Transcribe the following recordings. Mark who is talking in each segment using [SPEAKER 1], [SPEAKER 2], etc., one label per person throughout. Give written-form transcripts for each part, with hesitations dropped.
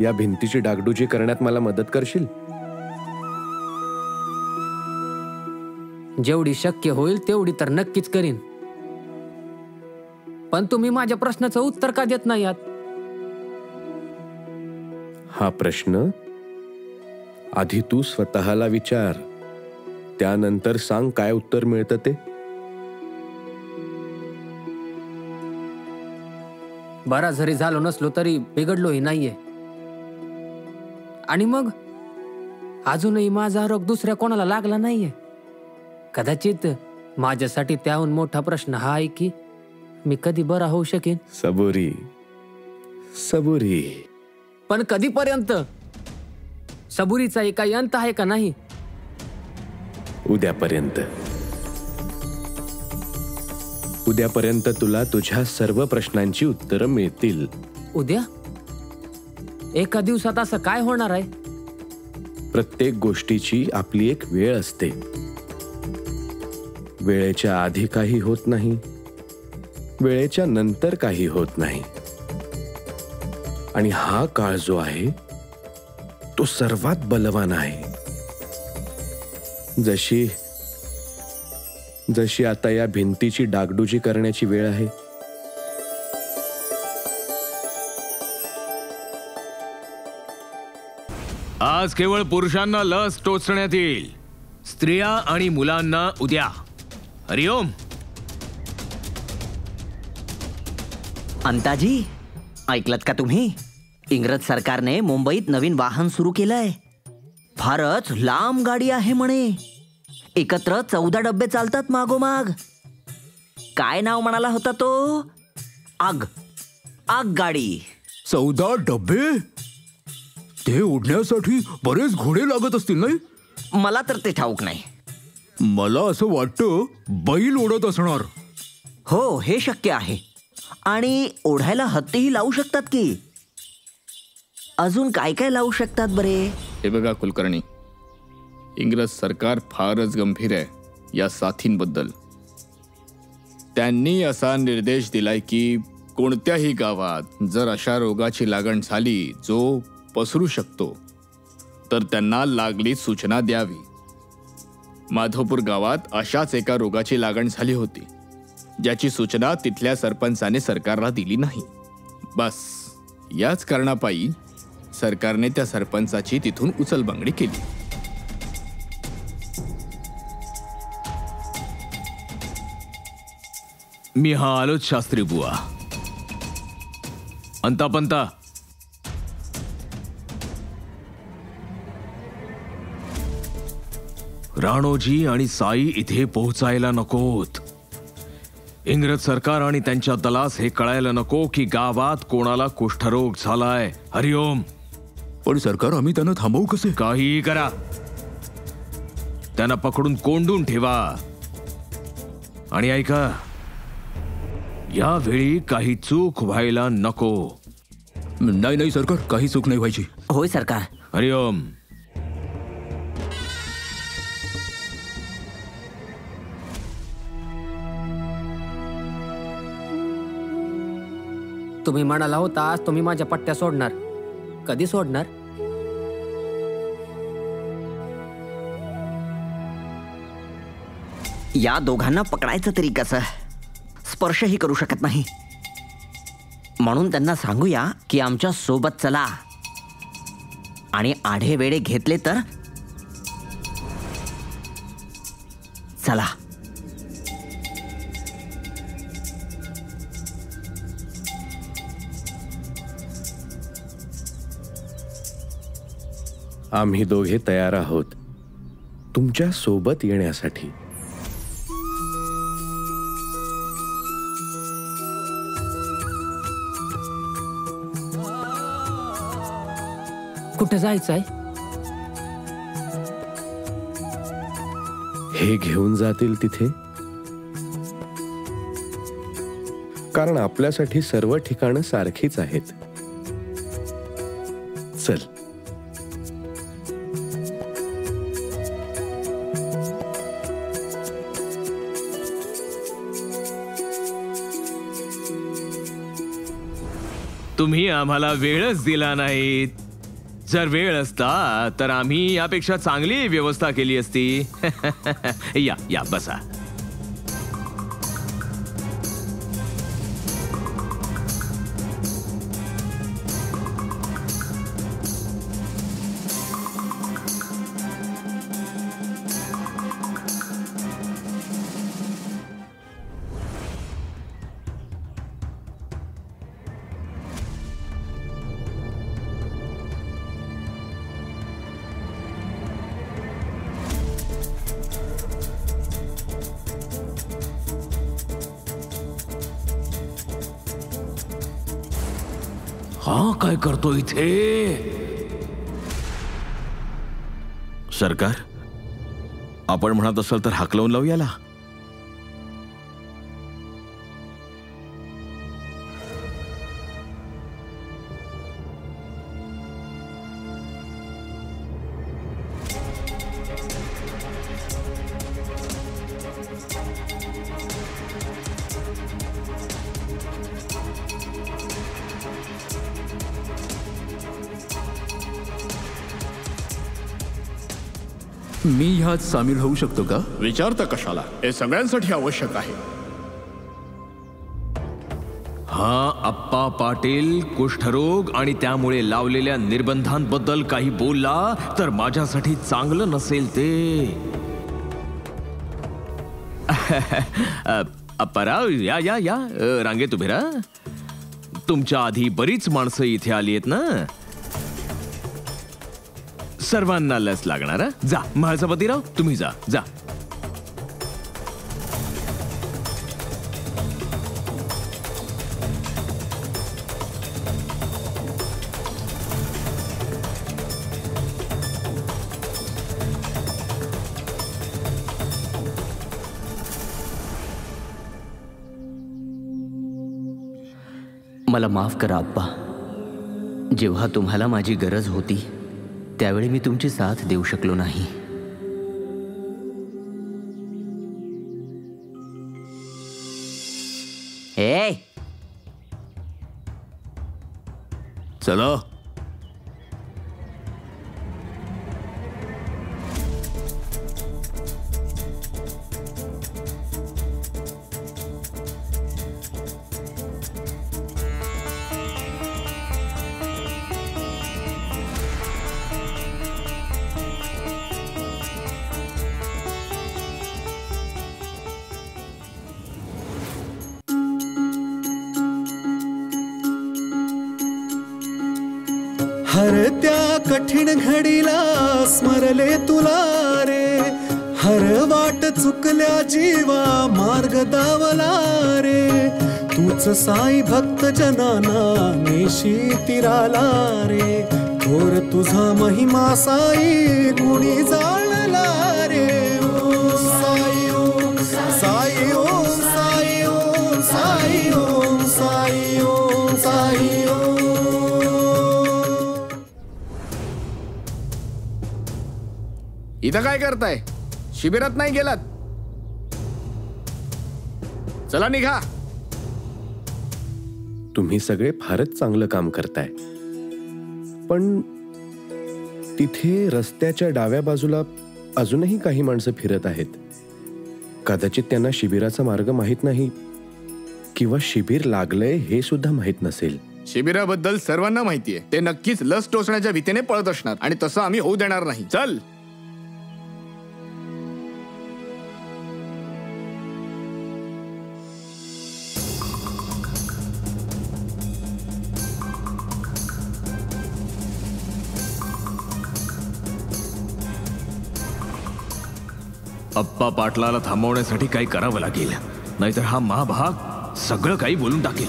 [SPEAKER 1] या भिंतीची डागडुजी करण्यात मला मदत करशील?
[SPEAKER 2] जेवढी शक्य होईल तेवढी तर नक्कीच करीन. पण तुम्ही माझ्या प्रश्नाचं उत्तर का देत नाही आहात?
[SPEAKER 1] हा प्रश्न आधी तू स्वतःला विचार, त्यानंतर सांग काय उत्तर मिळतं ते.
[SPEAKER 2] बरा जरी झालो नसलो तरी बिघडलोही नाहीये. आणि मग अजूनही माझा रोग दुसऱ्या कोणाला लागला नाहीये. कदाचित माझ्यासाठी त्याहून मोठा प्रश्न हा आहे की मी कधी बरा होऊ शकेन.
[SPEAKER 1] सबुरी सबुरी.
[SPEAKER 2] पण कधीपर्यंत? सबुरीचा काही अंत आहे का नाही?
[SPEAKER 1] उद्यापर्यंत. उद्यापर्यंत तुला तुझ्या सर्व प्रश्नांची उत्तरं मिळतील.
[SPEAKER 2] उद्या? एका दिवसात असं काय होणार आहे?
[SPEAKER 1] प्रत्येक गोष्टीची आपली एक वेळ असते. वेळेच्या आधी काही होत नाही, वेळेच्या नंतर काही होत नाही. आणि हा काळ जो आहे तो सर्वात बलवान आहे. जशी जशी आता या भिंतीची डागडुजी करण्याची वेळ आहे.
[SPEAKER 3] आज केवळ पुरुषांना लस टोचण्यात येईल, स्त्रिया आणि मुलांना उद्या. हरिओम.
[SPEAKER 4] अंताजी, ऐकलत का तुम्ही? इंग्रज सरकारने मुंबईत नवीन वाहन सुरू केलंय. फारच लांब गाडी आहे म्हणे. एकत्र 14 डब्बे चालतात मागोमाग. काय नाव म्हणाला होता तो? आग आग गाडी.
[SPEAKER 5] 14 डब्बे? ते ओढण्यासाठी बरेच घोडे लागत असतील नाही?
[SPEAKER 4] मला तर ते ठाऊक नाही.
[SPEAKER 5] मला असं वाटतं बैल ओढत असणार.
[SPEAKER 4] हो, हे शक्य आहे. आणि ओढायला हत्तीही लावू शकतात की. अजून काय काय लावू शकतात बरे?
[SPEAKER 6] हे बघा कुलकर्णी, इंग्रज सरकार फारच गंभीर आहे या साथींबद्दल. त्यांनी असा निर्देश दिलाय की कोणत्याही गावात जर अशा रोगाची लागण झाली जो पसरू शकतो तर त्यांना लागली सूचना द्यावी. माधवपूर गावात अशाच एका रोगाची लागण झाली होती, ज्याची सूचना तिथल्या सरपंचाने सरकारला दिली नाही. बस याच कारणापायी सरकारने त्या सरपंचाची तिथून उचलबांगडी केली.
[SPEAKER 3] मी हा आलोच शास्त्री बुवा. अंतापंता, राणोजी आणि साई इथे पोहोचायला नकोत. इंग्रज सरकार आणि त्यांच्या दलास हे कळायला नको की गावात कोणाला कुष्ठरोग झालाय. हरिओम.
[SPEAKER 5] पण सरकार, आम्ही त्यांना थांबवू कसे?
[SPEAKER 3] काहीही करा, त्यांना पकडून कोंडून ठेवा. आणि ऐका, यावेळी काही चूक व्हायला नको.
[SPEAKER 5] नाही नाही सरकार, काही चूक नाही व्हायची.
[SPEAKER 4] होय सरकार.
[SPEAKER 3] हरिओम.
[SPEAKER 2] तुम्ही म्हणाला होता आज तुम्ही माझ्या पट्ट्या सोडणार. कधी सोडणार?
[SPEAKER 4] या दोघांना पकडायचं तरी कसं? स्पर्शही करू शकत नाही. म्हणून त्यांना सांगूया की आमच्या सोबत चला. आणि आढे वेडे घेतले तर चला.
[SPEAKER 1] आम्ही दोघे तयार आहोत तुमच्या सोबत येण्यासाठी.
[SPEAKER 2] कुठे जायचंय?
[SPEAKER 1] हे घेऊन जातील तिथे, कारण आपल्यासाठी सर्व ठिकाणं सारखीच आहेत. चल.
[SPEAKER 3] तुम्ही आम्हाला वेळच दिला नाहीत. जर वेळ असता तर आम्ही यापेक्षा चांगली व्यवस्था केली असती. या या बसा. हा काय करतो इथे?
[SPEAKER 7] सरकार, आपण म्हणत असाल तर हाकलवून लावू याला.
[SPEAKER 5] मी ह्यात सामील होऊ शकतो का?
[SPEAKER 6] विचारता कशाला? हे सगळ्यांसाठी आवश्यक आहे.
[SPEAKER 3] हा अप्पा पाटील कुष्ठरोग आणि त्यामुळे लावलेल्या निर्बंधांबद्दल काही बोलला तर माझ्यासाठी चांगलं नसेल ते. अप्पाराव, या या या, रांगेत उभे राहा. तुमच्या आधी बरीच माणसं इथे आली आहेत ना. सर्वांना लस लागणार. जा महासपतीराव, तुम्ही जा जा.
[SPEAKER 4] मला माफ करा आप्पा. जेव्हा तुम्हाला माझी गरज होती त्यावेळी मी तुमची साथ देऊ शकलो नाही. ए
[SPEAKER 5] चला.
[SPEAKER 8] हर त्या कठीण घडीला स्मरले तुला रे. हर वाट चुकल्या जीवा मार्ग दावला रे. तूच साई भक्त जनाना नेशी तिराला रे. थोर तुझा महिमा साई गुणी जाणला रे. ओ साई ओम साई ओम साई ओम साई ओम साई ओम साई ओम.
[SPEAKER 6] इथं काय करताय? शिबिरात नाही गेलात? चला निघा.
[SPEAKER 1] तुम्ही सगळे फारच चांगलं काम करताय, पण तिथे रस्त्याच्या डाव्या बाजूला अजूनही काही माणसं फिरत आहेत. कदाचित त्यांना शिबिराचा मार्ग माहीत नाही किंवा शिबिर लागलंय हे सुद्धा माहीत नसेल.
[SPEAKER 6] शिबिराबद्दल सर्वांना माहितीये. ते नक्कीच लस टोचण्याच्या भीतीने पळत असणार आणि तसं आम्ही होऊ देणार नाही. चल.
[SPEAKER 3] अप्पा पाटलाला थांबवण्यासाठी काही करावं लागेल, नाहीतर हा महाभाग सगळं काही बोलून टाकेल.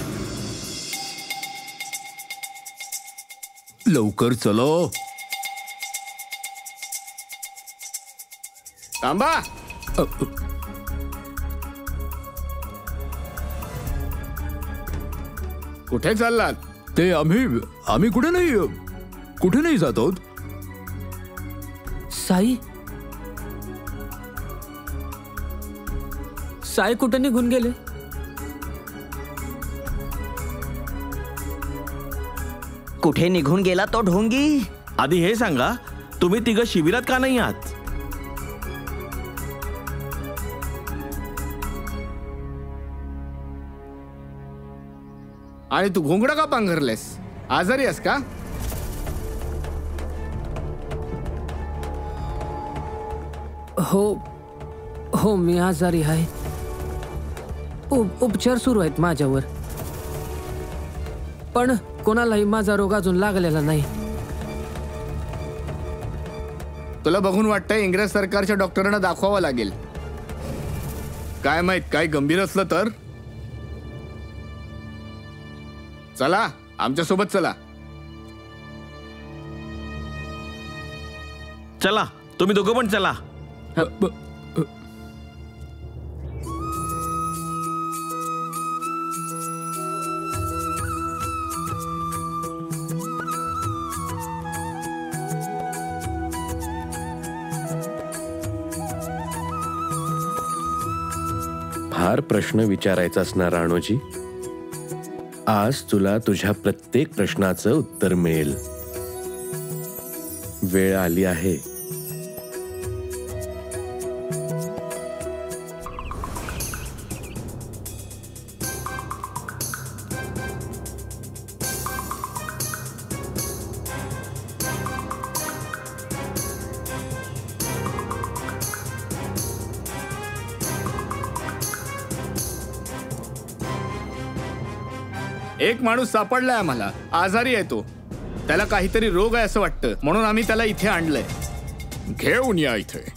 [SPEAKER 5] लवकर चलो.
[SPEAKER 6] थांबा. कुठे चाललात?
[SPEAKER 5] ते आम्ही कुठे नाही जात आहोत.
[SPEAKER 2] साई साई कुठे निघून गेले?
[SPEAKER 4] कुठे निघून गेला तो ढोंगी?
[SPEAKER 7] आधी हे सांगा, तुम्ही तिघं शिबिरात का नाही आहात?
[SPEAKER 6] आणि तू घोंगडं का पांघरलेस? आजारी आहेस का?
[SPEAKER 2] हो हो, मी आजारी आहे. उपचार सुरू आहेत माझ्यावर, पण कोणालाही माझा रोग अजून लागलेला नाही.
[SPEAKER 6] तुला बघून वाटतंय इंग्रज सरकारच्या डॉक्टरांना दाखवावं लागेल. काय माहित काय गंभीर असलं तर. चला आमच्या सोबत चला.
[SPEAKER 7] चला, तुम्ही दोघं पण चला.
[SPEAKER 1] फार प्रश्न विचारायचास ना राणोजी? आज तुला तुझ्या प्रत्येक प्रश्नाचं उत्तर मिळेल. वेळ आली आहे.
[SPEAKER 6] एक माणूस सापडलाय आम्हाला. आजारी आहे तो. त्याला काहीतरी रोग आहे असं वाटतं, म्हणून आम्ही त्याला इथे आणलंय. घेऊन या इथे.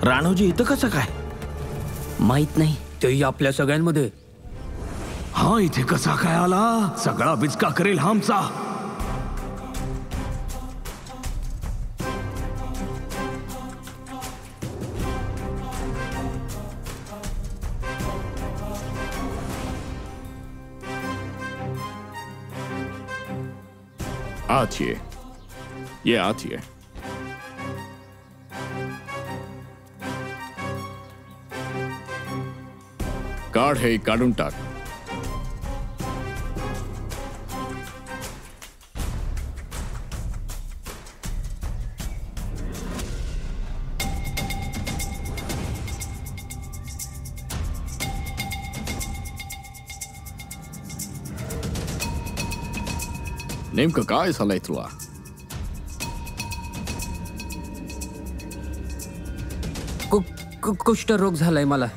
[SPEAKER 7] राणोजी इथं कसं काय?
[SPEAKER 4] माहित नाही.
[SPEAKER 2] तेही आपल्या सगळ्यांमध्ये.
[SPEAKER 3] हा इथे कसा काय आला? सगळा बिचका करेल हा आमचा.
[SPEAKER 6] आत ये आत ये. काढ हे, काढून टाक. नेमकं काय झालंय तुला?
[SPEAKER 2] कुष्ठरोग झालाय मला.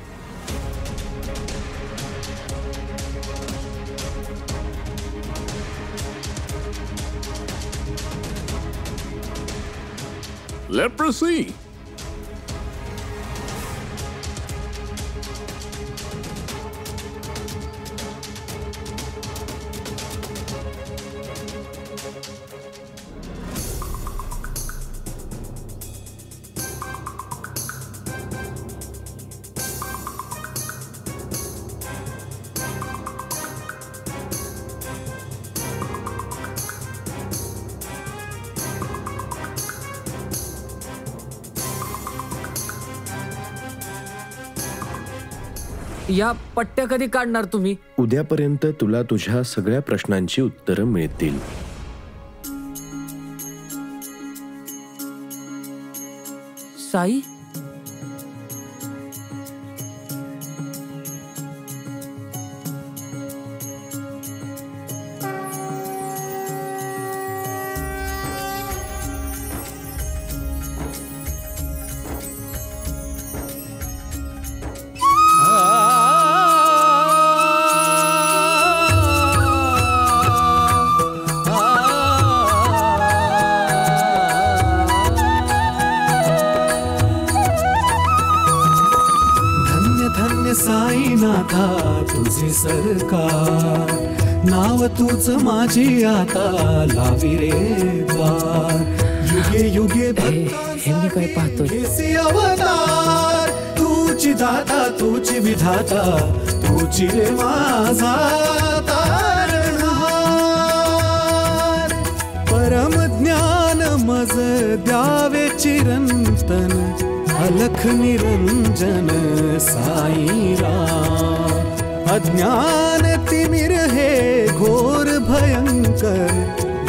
[SPEAKER 6] Leprosy.
[SPEAKER 2] या पट्ट्या कधी काढणार तुम्ही?
[SPEAKER 1] उद्यापर्यंत तुला तुझ्या सगळ्या प्रश्नांची उत्तरं मिळतील.
[SPEAKER 2] साई,
[SPEAKER 8] साईनाथा तुझे सरकार, नाव तूच माझी आता लावी रे द्वार. युगे युगे
[SPEAKER 2] हे मी काय पाहतोय?
[SPEAKER 8] घेसी अवतार. तूची दाता तूची विधाता तूची रे माझा तारणहार. परम ज्ञान मज द्यावे चिरंतन अलख निरंजन साईराम. अज्ञान तिमिर हे घोर भयंकर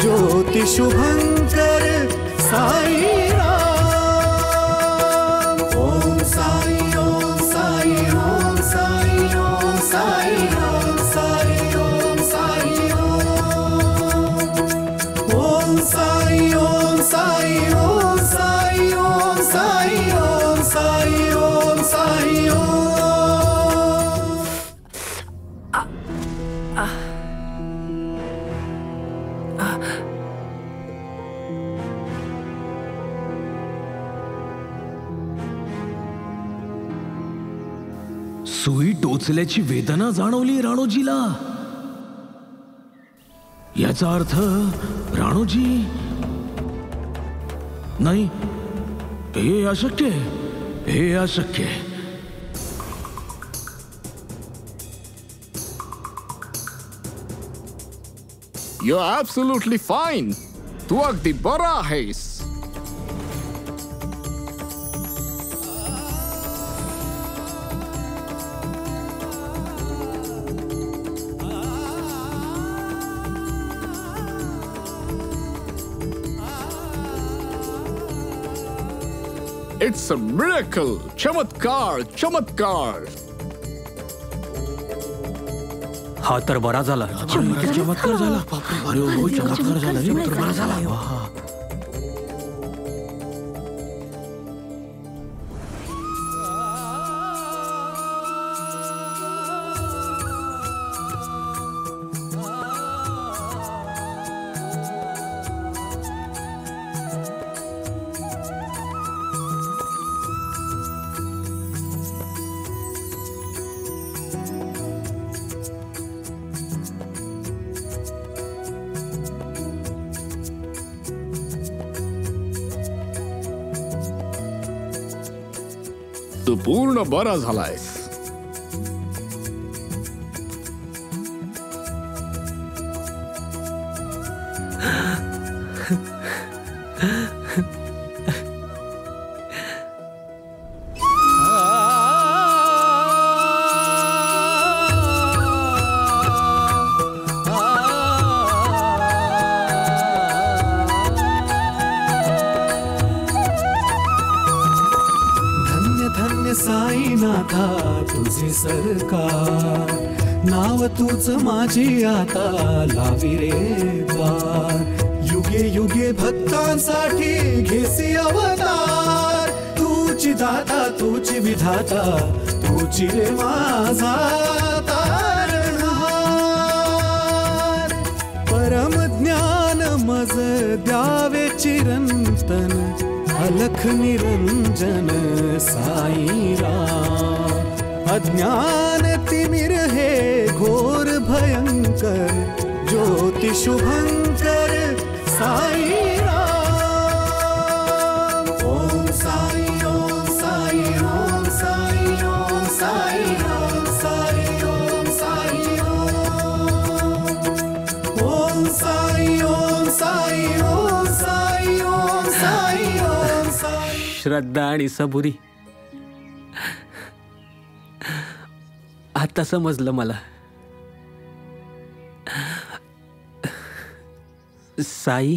[SPEAKER 8] ज्योति शुभंकर साईराम. ओम साई ओम साई ओम साई ओम साई ओम साई ओम साई ओम साई ओम साई ओम साई ओम साई ओम साई ओम साई ओम.
[SPEAKER 3] सुई टोचल्याची वेदना जाणवली राणोजीला. याचा अर्थ राणोजी नाही, हे अशक्य आहे, हे अशक्य आहे.
[SPEAKER 6] You are absolutely fine. तू अगदी बरा आहेस. It's a miracle. चमत्कार चमत्कार.
[SPEAKER 5] हा तर बरा झाला.
[SPEAKER 3] चमत्कार झाला. अरे हो, चमत्कार झाला रे. तर बरा झाला.
[SPEAKER 6] तू पूर्ण बरा झालायस.
[SPEAKER 8] साईनाथा तुझे सरकार. नाव तूच माझी आता लावी रे द्वार. युगे युगे भक्तांसाठी घेसी अवतार. तूची दाता तूची विधाता तूची रे माझा तारणहार. परम ज्ञान मज द्यावे चिरंतन अलख निरंजन साईराम. अज्ञान तिमिर हे घोर भयंकर ज्योति शुभंकर साईराम. ओम साई ओम साई ओम साई ओम साई ओम साई ओम साई ओम साई ओम साई ओम साई ओम साई ओम साई.
[SPEAKER 2] श्रद्धा आणि सबुरी. आता समजलं मला. Sai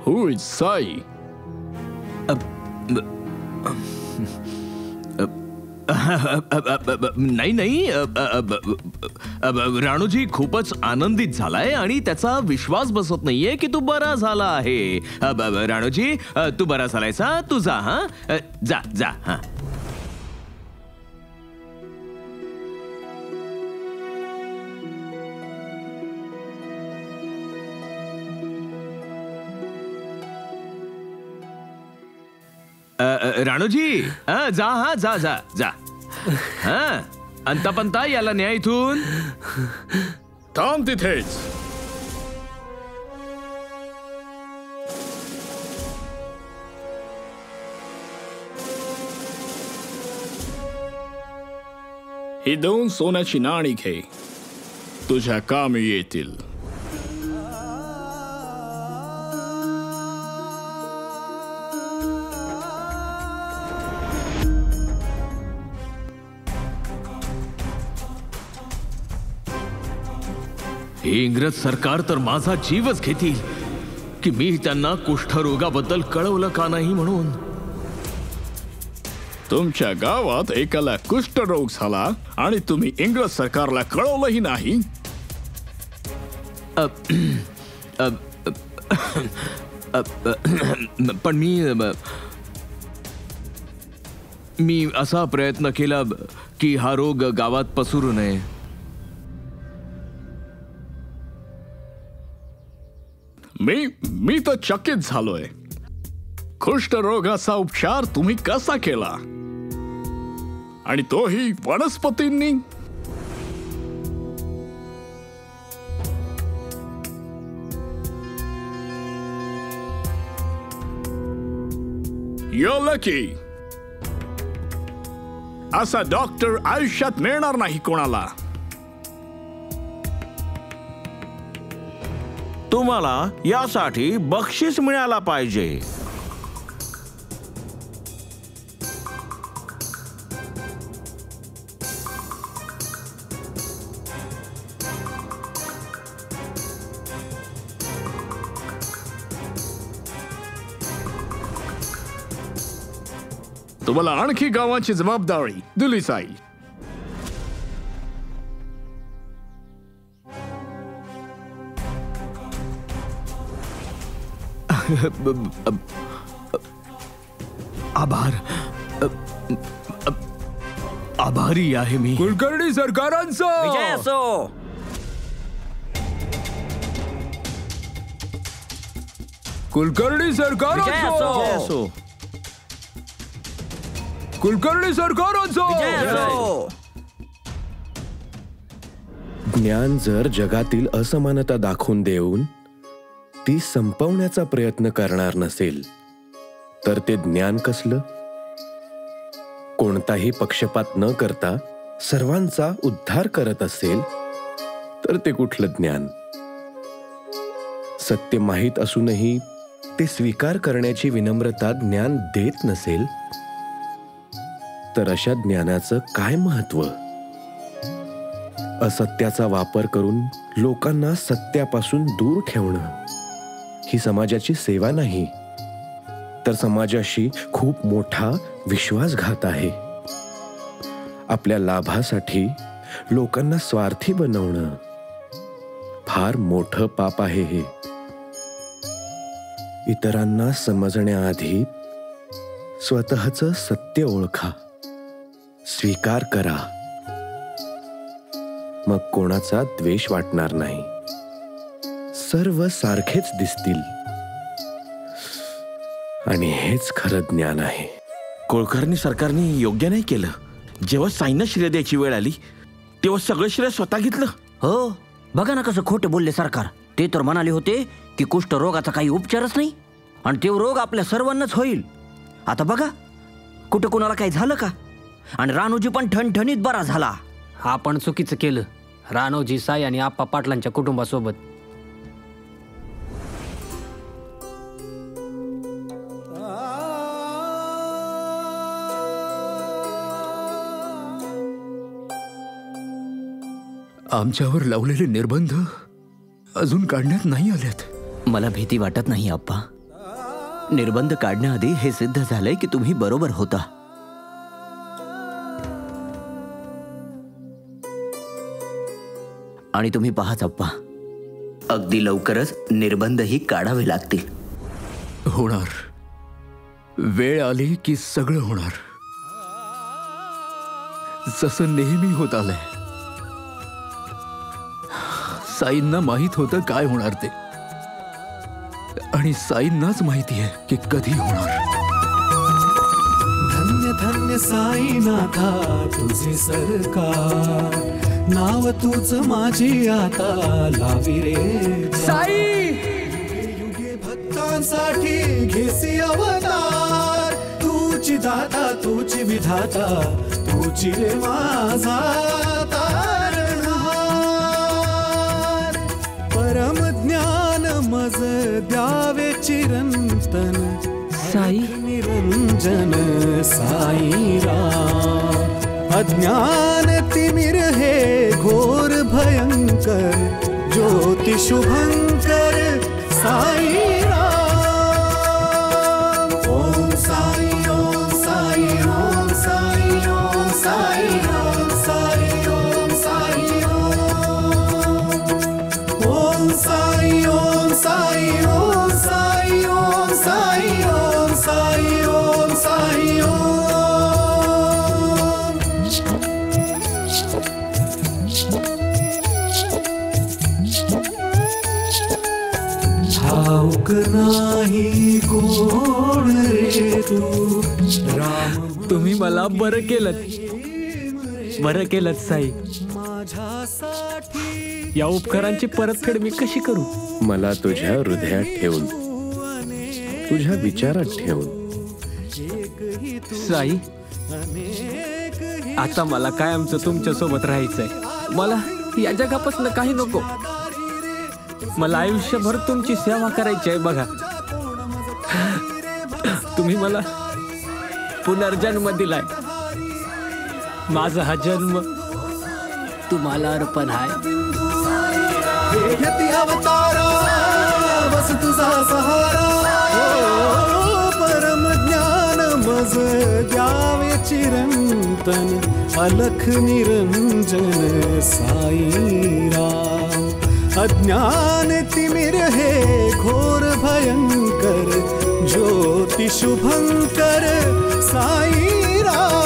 [SPEAKER 6] Who is Sai?
[SPEAKER 3] नाही नाही, राणूजी खूपच आनंदित झालाय आणि त्याचा विश्वास बसत नाहीये की तू बरा झाला आहे. राणूजी तू बरा झालायस. हा तू जा. हा जा जा. हा राणूजी जा. हा जा जा जा. हा अंतापंता याला न्याय इथून.
[SPEAKER 6] थांब तिथेच. ही 2 सोन्याची नाणी घे, तुझ्या कामी येतील.
[SPEAKER 3] हे इंग्रज सरकार तर माझा जीवच घेतील की मी त्यांना कुष्ठरोगाबद्दल कळवलं का नाही म्हणून.
[SPEAKER 6] तुमच्या गावात एकाला कुष्ठरोग झाला आणि तुम्ही इंग्रज सरकारला कळवलंही नाही.
[SPEAKER 3] पण मी असा प्रयत्न केला की हा रोग गावात पसरू नये.
[SPEAKER 6] मी तर चकित झालोय. कुष्ठरोगाचा उपचार तुम्ही कसा केला, आणि तोही वनस्पतींनी. You're lucky. असा डॉक्टर आयुष्यात मिळणार नाही कोणाला.
[SPEAKER 7] तुम्हाला यासाठी बक्षीस मिळाला पाहिजे.
[SPEAKER 6] तुम्हाला आणखी गावाची जबाबदारी दिली जाईल.
[SPEAKER 3] आभारी आहे मी.
[SPEAKER 5] कुलकर्णी सरकारांचा
[SPEAKER 4] विजय असो.
[SPEAKER 5] कुलकर्णी सरकारांचा
[SPEAKER 7] असो.
[SPEAKER 5] कुलकर्णी सरकारांचा
[SPEAKER 1] ज्ञान जर जगातील असमानता दाखवून देऊन ती संपवण्याचा प्रयत्न करणार नसेल तर ते ज्ञान कसलं? कोणताही पक्षपात न करता सर्वांचा उद्धार करत असेल तर ते कुठलं ज्ञान? सत्य माहीत असूनही ते स्वीकार करण्याची विनम्रता ज्ञान देत नसेल तर अशा ज्ञानाचं काय महत्व? असत्याचा वापर करून लोकांना सत्यापासून दूर ठेवणं ही समाजाची सेवा नाही, तर समाजाशी खूप मोठा विश्वासघात आहे. आपल्या लाभासाठी लोकांना स्वार्थी बनवणं फार मोठं पाप आहे हे. इतरांना समजण्याआधी स्वतःचं सत्य ओळखा, स्वीकार करा, मग कोणाचा द्वेष वाटणार नाही. सर्व सारखेच दिसतील आणि हेच खरं ज्ञान आहे.
[SPEAKER 7] कुलकर्णी सरकारने योग्य नाही केलं. जेव्हा साईंना श्रेय द्यायची वेळ आली तेव्हा सगळं श्रेय स्वतः घेतलं.
[SPEAKER 4] हो, बघा ना कसं खोटे बोलले सरकार. ते तर म्हणाले होते की कुष्ठरोगाचा काही उपचारच नाही आणि ते रोग आपल्या सर्वांनाच होईल. आता बघा कुठं कुणाला काही झालं का? आणि राणूजी पण ठणठणीत बरा झाला.
[SPEAKER 2] आपण चुकीचं केलं. राणोजी, साई आणि आप्पा पाटलांच्या कुटुंबासोबत.
[SPEAKER 5] आमच्यावर लावलेले निर्बंध अजून काढण्यात नाही आलेत.
[SPEAKER 4] मला भीती वाटत नाही आप्पा. निर्बंध काढण्याआधी हे सिद्ध झालंय की तुम्ही बरोबर होता. आणि तुम्ही पाहाच आप्पा, अगदी लवकरच निर्बंधही काढावे लागतील.
[SPEAKER 5] होणार. वेळ आली की सगळं होणार, जसं नेहमी होत आलंय. साईंना माहित होतं काय होणार ते, आणि साईंनाच माहिती आहे की कधी होणार.
[SPEAKER 8] धन्य धन्य साईनाथा तुझे सरकार, नाव तूच माझी आता लावी रे
[SPEAKER 2] साई
[SPEAKER 8] युगे भक्तांसाठी घेसी अवतार, तूची दाता तूची विधाता तूची रे माझा तारणहार, परम ज्ञान मज द्यावे चिरंतन
[SPEAKER 2] साई
[SPEAKER 8] निरंजन साईराम, अज्ञान तिमिर हे घोर भयंकर, ज्योति शुभंकर साईराम। ओम साई ओम साई ओम साई ओम साई ओम साई ओम साई ओम साई ओम साई ओम साई ओम साई ओम साई ओम साई ओम। ठाऊक नाही कोण रे तू राम,
[SPEAKER 2] तुम्ही मला बरं केलं साई.
[SPEAKER 8] माझ्यासाठी
[SPEAKER 2] या उपकारांची परतफेड मी कशी करू?
[SPEAKER 1] मला तुझ्या हृदयात ठेवून, तुझ्या विचारात ठेवून.
[SPEAKER 2] साई, आता मला काय आमचं तुमच्या सोबत राहायचंय. मला या जगापासून काही नको. मला आयुष्यभर तुमची सेवा करायची आहे. बघा, तुम्ही मला पुनर्जन्म दिलाय. माझा हा जन्म तुम्हाला अर्पण आहे.
[SPEAKER 8] यती अवतारा बस तुझा सहारा, परम ज्ञान मज द्यावे चिरंतन, अलख निरंजन साईराम, अज्ञान तिमिर हे घोर भयंकर, ज्योति शुभंकर साईराम.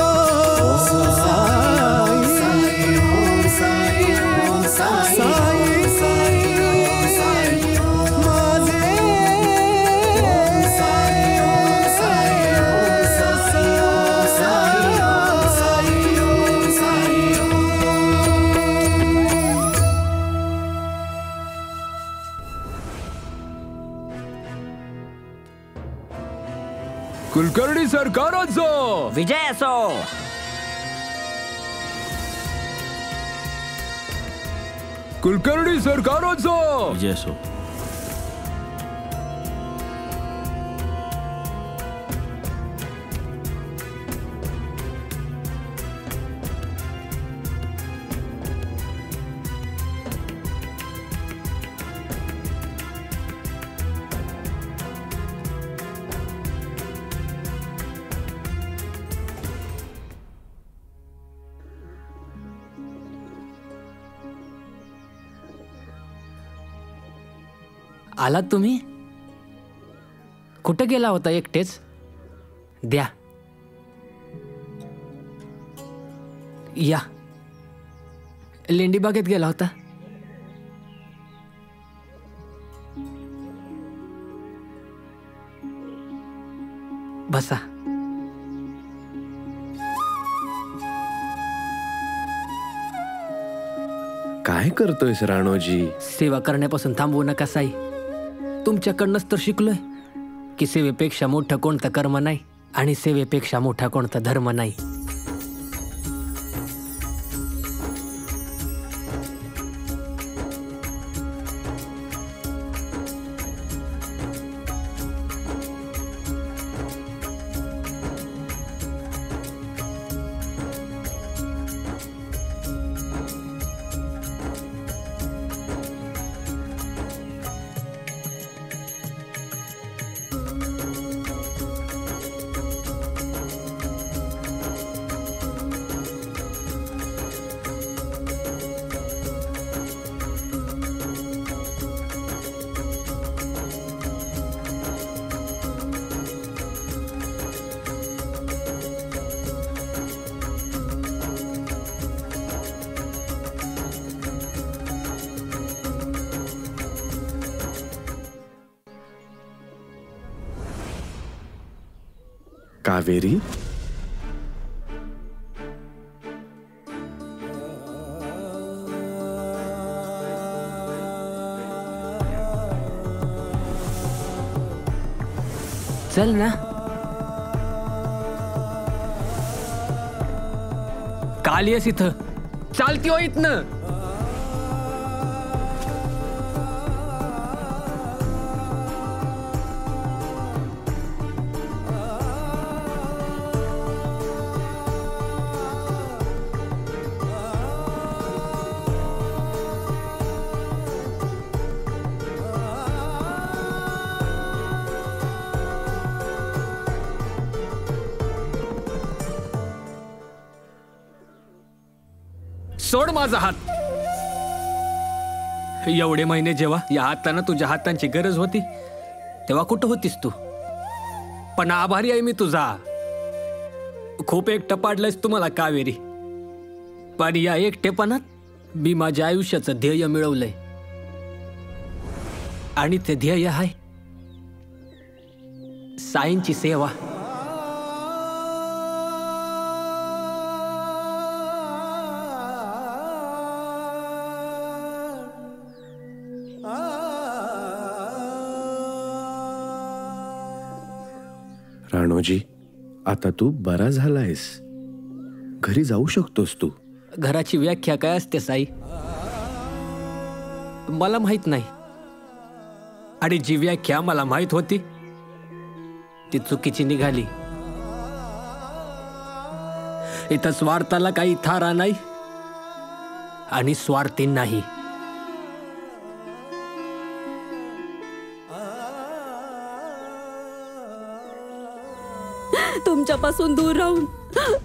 [SPEAKER 5] कुलकर्णी सरकारांचा
[SPEAKER 4] विजय असो.
[SPEAKER 5] कुलकर्णी सरकारांचा
[SPEAKER 7] विजय असो.
[SPEAKER 2] आलात तुम्ही? कुठं गेला होता एकटेच? द्या या. लेंडीबागेत गेला होता? बसा.
[SPEAKER 1] काय करतोयस राणोजी?
[SPEAKER 2] सेवा करण्यापासून थांबवू नका साई. तुमच्याकडनंच तर शिकलोय की सेवेपेक्षा मोठं कोणतं कर्म नाही आणि सेवेपेक्षा मोठा कोणता धर्म नाही.
[SPEAKER 1] कावेरी,
[SPEAKER 2] चल ना. काल येस इथं चालती हो इथनं. सोड माझा हात. एवढे महिने जेव्हा या हातानं तुझ्या हातांची गरज होती तेव्हा कुठं होतीस तू. पण आभारी आहे मी तुझा. खूप एकटं पाडलंयस तुम्हाला कावेरी. पण या एकटेपणात मी माझ्या आयुष्याचं ध्येय मिळवलंय. आणि ते ध्येय आहे साईंची सेवा.
[SPEAKER 1] राणोजी, आता तू बरा झालायस. घरी जाऊ शकतोस तू.
[SPEAKER 2] घराची व्याख्या काय असते साई मला माहित नाही. आणि जी व्याख्या मला माहित होती ती चुकीची निघाली. इथं स्वार्थाला काही थारा नाही आणि स्वार्थी नाही.
[SPEAKER 9] तुमच्यापासून दूर राहून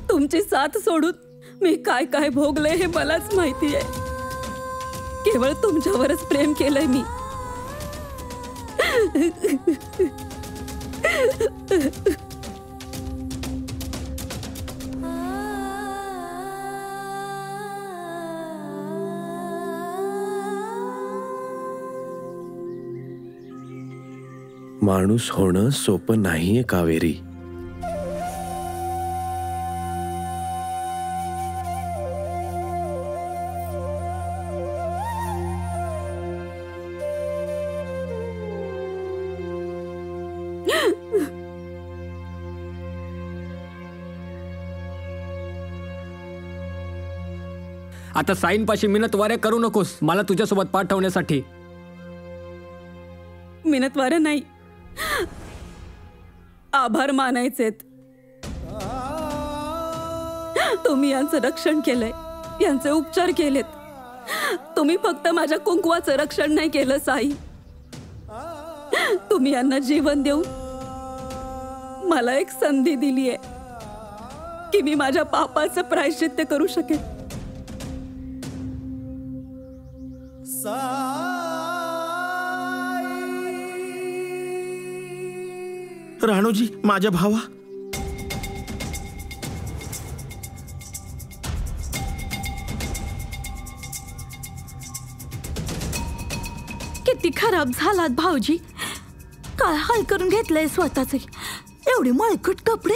[SPEAKER 9] तुमची साथ सोडून मी काय काय भोगले हे मलाच माहिती आहे. केवळ तुमच्यावरच प्रेम केलंय मी.
[SPEAKER 1] माणूस होणं सोपं नाहीये कावेरी.
[SPEAKER 2] आता साईंपाशी मिनतवाऱ्या करू नकोस मला तुझ्यासोबत पाठवण्यासाठी.
[SPEAKER 9] मिनतवाऱ्या नाही, आभार मानायचेत. तुम्ही यांचं रक्षण केलंय, यांचे उपचार केलेत. तुम्ही फक्त माझ्या कुंकवाचं रक्षण नाही केलं साई. तुम्ही यांना जीवन देऊन मला एक संधी दिली आहे की मी माझ्या पापाचं प्रायश्चित्त करू शकेन.
[SPEAKER 7] राणोजी, माझ्या भावा.
[SPEAKER 10] किती खराब झालात भाऊजी. काय हाल करून घेतलंय स्वतःचे. एवढे मळकट कपडे.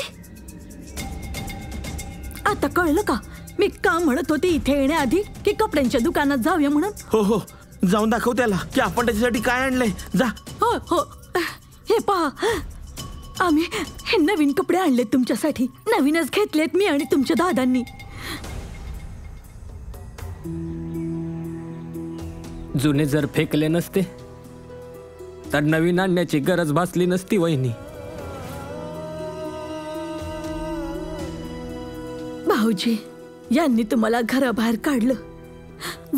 [SPEAKER 10] आता कळलं का मी का म्हणत होते इथे येण्याआधी की कपड्यांच्या दुकानात जाऊया म्हणून.
[SPEAKER 7] हो हो, जाऊन दाखव त्याला की आपण त्याच्यासाठी काय आणलंय. जा.
[SPEAKER 10] हो हो, हे पहा, आम्ही हे नवीन कपडे आणलेत तुमच्यासाठी. नवीनच घेतलेत मी आणि तुमच्या दादांनी.
[SPEAKER 2] जुने जर फेकले नसते तर नवीन आणण्याची गरज भासली नसती वहिनी.
[SPEAKER 10] भाऊजी, यांनी तुम्हाला घराबाहेर काढलं.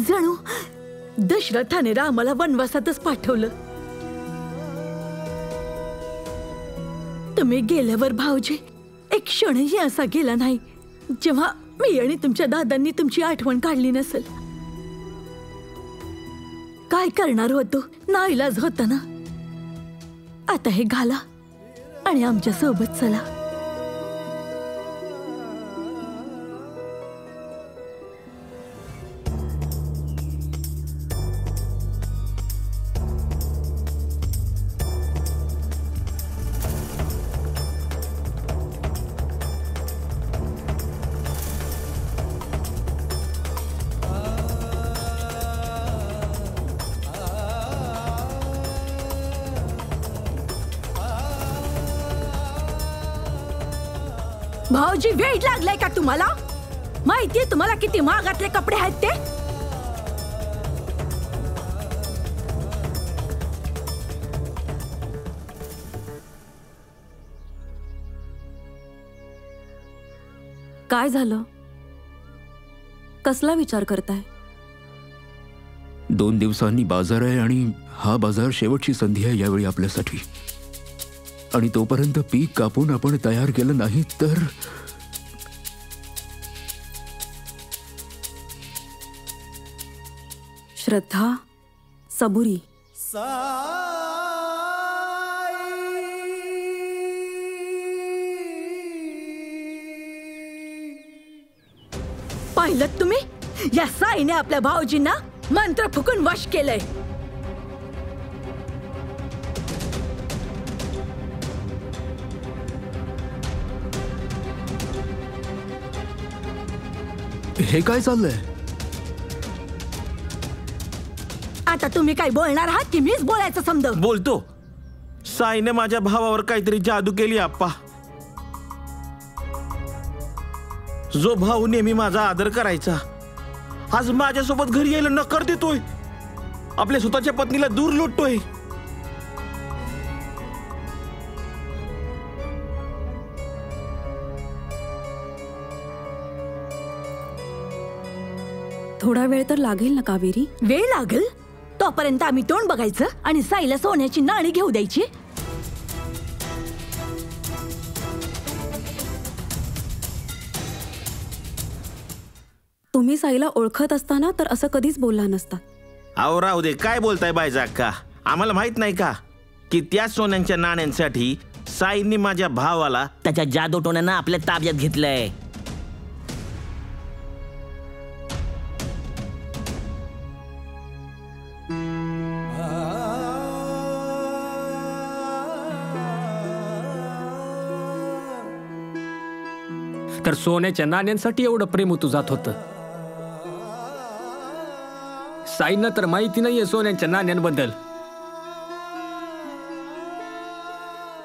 [SPEAKER 10] जणू दशरथाने रामाला वनवासातच पाठवलं. तुम्ही गेल्यावर भाऊजी एक क्षणही असा गेला नाही जेव्हा मी आणि तुमच्या दादांनी तुमची आठवण काढली नसेल. काय करणार होतो, नाईलाज होता ना. आता हे घाला आणि आमच्या सोबत चला. भाऊजी वेळ लागलाय का तुम्हाला? माहितीये तुम्हाला किती महागातले कपडे आहेत ते?
[SPEAKER 9] काय झालं? कसला विचार करताय?
[SPEAKER 5] 2 दिवसांनी बाजार आहे आणि हा बाजार शेवटची संधी आहे यावेळी आपल्यासाठी. आणि तोपर्यंत पीक कापून आपण तयार केलं नाही तर
[SPEAKER 9] श्रद्धा, सबुरी.
[SPEAKER 10] पाहिलं तुम्ही? या साईने आपल्या भाऊजींना मंत्र फुकून वश केलंय.
[SPEAKER 5] हे काय चाललंय?
[SPEAKER 10] आता तुम्ही काय बोलणार आहात की मीच बोलायचं समज?
[SPEAKER 7] बोलतो. साईने माझ्या भावावर काहीतरी जादू केली आप्पा. जो भाऊ नेहमी माझा आदर करायचा आज माझ्यासोबत घरी यायला नकार देतोय. आपल्या स्वतःच्या पत्नीला दूर लोटतोय.
[SPEAKER 9] थोडा वेळ तर लागेल ना कावेरी?
[SPEAKER 10] वेळ लागेल तोपर्यंत आम्ही तोंड बघायचं आणि साईला सोन्याची नाणी घेऊ द्यायची.
[SPEAKER 9] तुम्ही साईला ओळखत असताना तर असं कधीच बोलला नसता.
[SPEAKER 7] अहो राहू दे, काय बोलताय बायजा अक्का? आम्हाला माहित नाही का की त्या सोन्यांच्या नाण्यांसाठी साईंनी माझ्या भावाला
[SPEAKER 4] त्याच्या जादूटोण्यानं आपल्या ताब्यात घेतलंय.
[SPEAKER 2] तर सोन्याच्या नाण्यांसाठी एवढं प्रेम तू जात होतं. साईंना तर माहिती नाहीये सोन्याच्या नाण्यांबद्दल.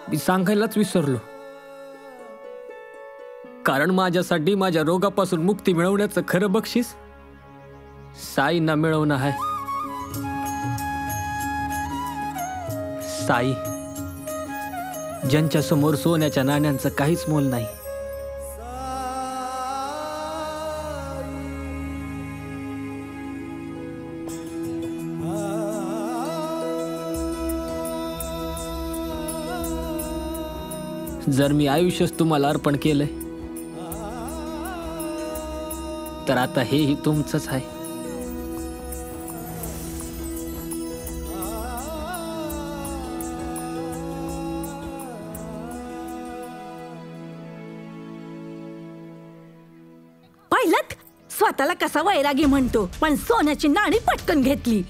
[SPEAKER 2] मी सांगायलाच विसरलो. कारण माझ्यासाठी माझ्या रोगापासून मुक्ती मिळवण्याचं खरं बक्षीस साईंना मिळवणं आहे. साई ज्यांच्या समोर सोन्याच्या नाण्यांचं काहीच मोल नाही. जर मी आयुष्यच तुम्हाला अर्पण केलंय तर आता हेही तुमचंच आहे.
[SPEAKER 10] पाहिलं स्वतःला कसा वैरागी म्हणतो, पण सोन्याची नाणी पटकन घेतली.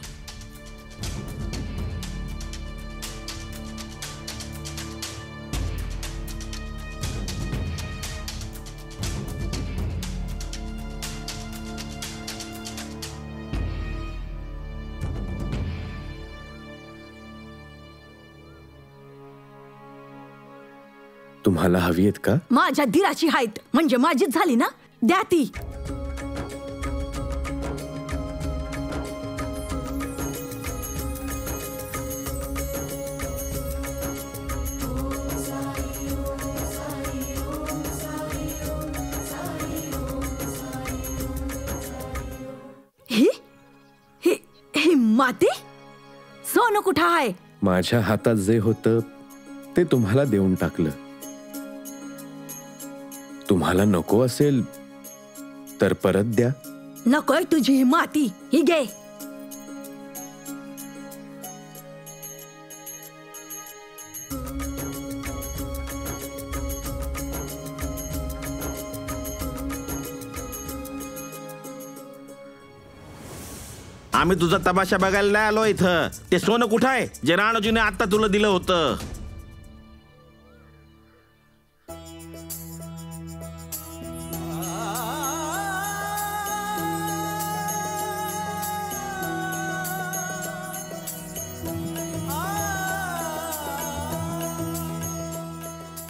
[SPEAKER 1] तुम्हाला हवी आहेत का?
[SPEAKER 10] माझ्या धीराची हायत म्हणजे माझीच झाली ना, द्या ती. ही माती सोनं कुठं आहे?
[SPEAKER 1] माझ्या हातात जे होतं ते तुम्हाला देऊन टाकलं. तुम्हाला नको असेल तर परत द्या.
[SPEAKER 10] नकोय तुझी ही माती, ही घे.
[SPEAKER 7] आम्ही तुझा तमाशा बघायला नाही आलो इथं. ते सोनं कुठं आहे जे राणूजीने आता तुला दिलं होतं?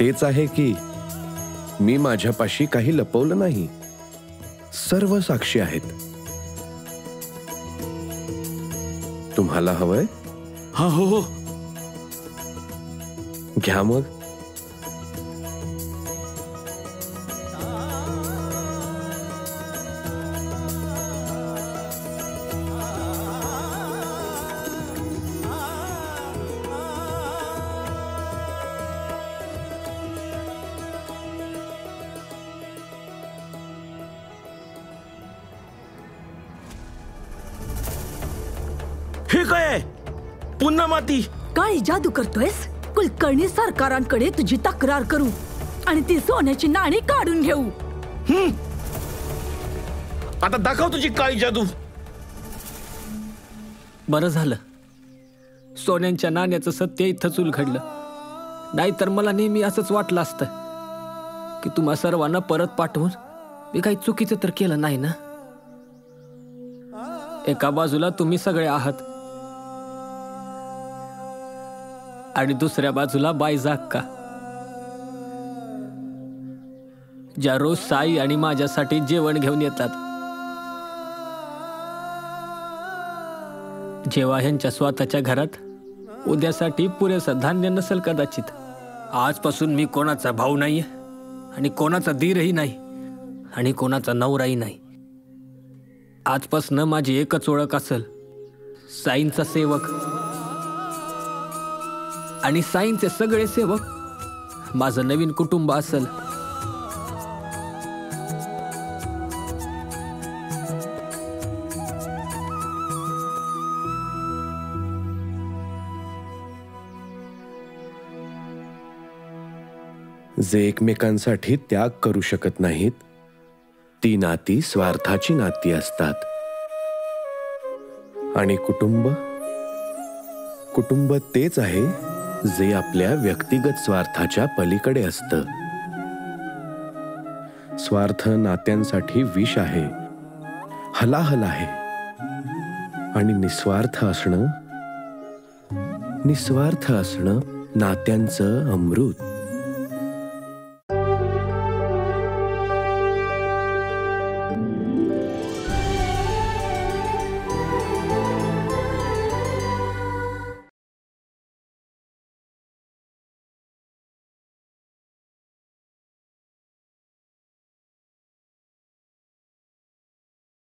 [SPEAKER 1] तेच आहे की मी माझ्यापाशी काही लपवलं नाही. सर्व साक्षी आहेत. तुम्हाला हवंय?
[SPEAKER 7] हा हो हो.
[SPEAKER 1] घ्या मग.
[SPEAKER 7] हे काय आहे? पुन्हा माती.
[SPEAKER 10] काय जादू करतोयस? कुलकर्णी सरकारांकडे तुझी तक्रार करू आणि ती सोन्याची नाणी काढून घेऊ.
[SPEAKER 7] आता दाखव तुझी काळी जादू.
[SPEAKER 2] बरं झालं सोन्यांच्या नाण्याचं सत्य इथंच उलगडलं. नाहीतर मला नेहमी असंच वाटलं असतं की तुम्हा सर्वांना परत पाठवून मी काही चुकीचं तर केलं नाही ना. एका बाजूला तुम्ही सगळे आहात आणि दुसऱ्या बाजूला बाईजा अक्का, ज्या रोज साई आणि माझ्यासाठी जेवण घेऊन येतात. जेव्हा ह्यांच्या स्वतःच्या घरात उद्यासाठी पुरेसं धान्य नसेल कदाचित. आजपासून मी कोणाचा भाऊ नाहीये आणि कोणाचा दीरही नाही आणि कोणाचा नवराही नाही. आजपासून माझी एकच ओळख असेल, साईंचा सेवक. आणि साईंचे सगळे सेवक माझं नवीन कुटुंब असेल.
[SPEAKER 1] जे एकमेकांसाठी त्याग करू शकत नाहीत, ती नाती स्वार्थाची नाती असतात. आणि कुटुंब तेच आहे जे आपल्या व्यक्तिगत स्वार्थाच्या पलीकडे असतं. स्वार्थ नात्यांसाठी विष आहे, हलाहल आहे. आणि निस्वार्थ असणं नात्यांचं अमृत.